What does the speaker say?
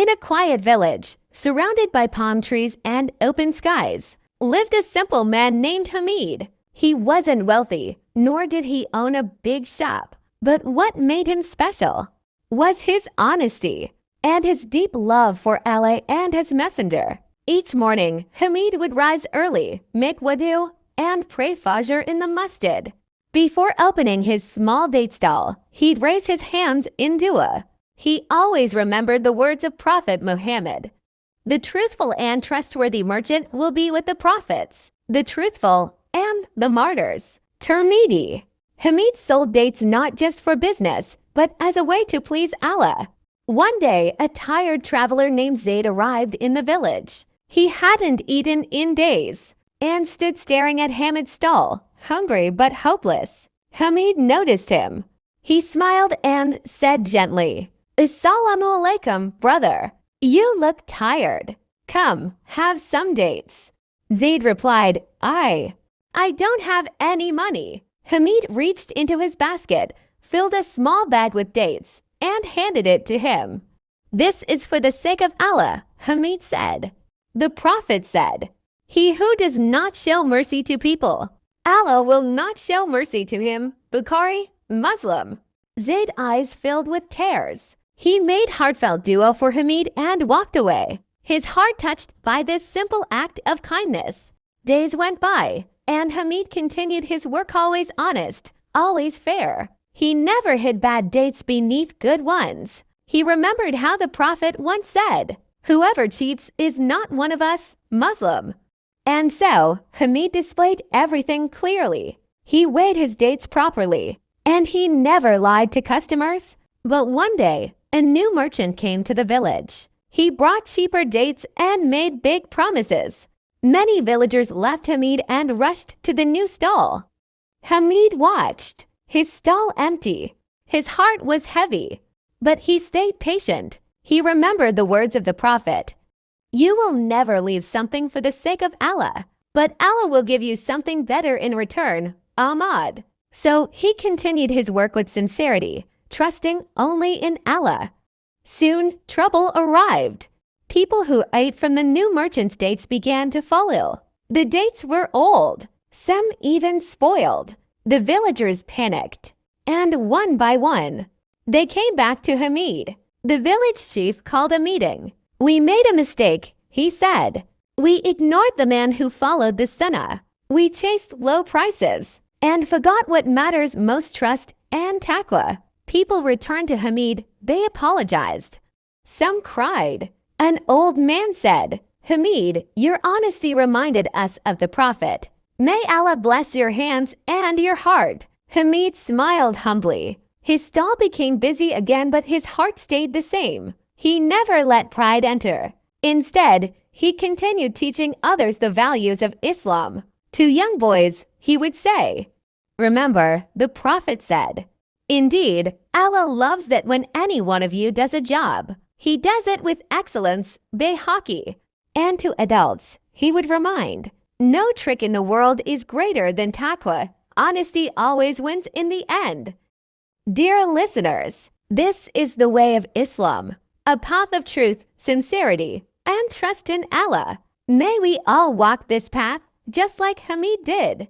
In a quiet village, surrounded by palm trees and open skies, lived a simple man named Hamid. He wasn't wealthy, nor did he own a big shop. But what made him special was his honesty and his deep love for Allah and his messenger. Each morning, Hamid would rise early, make wudu, and pray Fajr in the masjid. Before opening his small date stall, he'd raise his hands in dua. He always remembered the words of Prophet Muhammad. The truthful and trustworthy merchant will be with the prophets, the truthful and the martyrs. Tirmidhi. Hamid sold dates not just for business, but as a way to please Allah. One day, a tired traveler named Zaid arrived in the village. He hadn't eaten in days and stood staring at Hamid's stall, hungry but hopeless. Hamid noticed him. He smiled and said gently, "Assalamu alaikum, brother. You look tired. Come, have some dates." Zaid replied, I don't have any money." Hamid reached into his basket, filled a small bag with dates, and handed it to him. "This is for the sake of Allah," Hamid said. The Prophet said, "He who does not show mercy to people, Allah will not show mercy to him." Bukhari, Muslim. Zaid's eyes filled with tears. He made heartfelt dua for Hamid and walked away, his heart touched by this simple act of kindness. Days went by, and Hamid continued his work, always honest, always fair. He never hid bad dates beneath good ones. He remembered how the Prophet once said, "Whoever cheats is not one of us, Muslim." And so, Hamid displayed everything clearly. He weighed his dates properly, and he never lied to customers. But one day, a new merchant came to the village. He brought cheaper dates and made big promises. Many villagers left Hamid and rushed to the new stall. Hamid watched, his stall empty. His heart was heavy, but he stayed patient. He remembered the words of the Prophet, "You will never leave something for the sake of Allah, but Allah will give you something better in return." Ahmad. So he continued his work with sincerity, trusting only in Allah. Soon, trouble arrived. People who ate from the new merchant's dates began to fall ill. The dates were old, some even spoiled. The villagers panicked, and one by one, they came back to Hamid. The village chief called a meeting. "We made a mistake," he said. "We ignored the man who followed the sunnah. We chased low prices and forgot what matters most, trust and taqwa." People returned to Hamid. They apologized. Some cried. An old man said, "Hamid, your honesty reminded us of the Prophet. May Allah bless your hands and your heart." Hamid smiled humbly. His stall became busy again, but his heart stayed the same. He never let pride enter. Instead, he continued teaching others the values of Islam. To young boys, he would say, "Remember, the Prophet said, 'Indeed, Allah loves that when any one of you does a job, he does it with excellence, Bayhaqi.'" And to adults, he would remind, "No trick in the world is greater than taqwa. Honesty always wins in the end." Dear listeners, this is the way of Islam, a path of truth, sincerity, and trust in Allah. May we all walk this path just like Hamid did.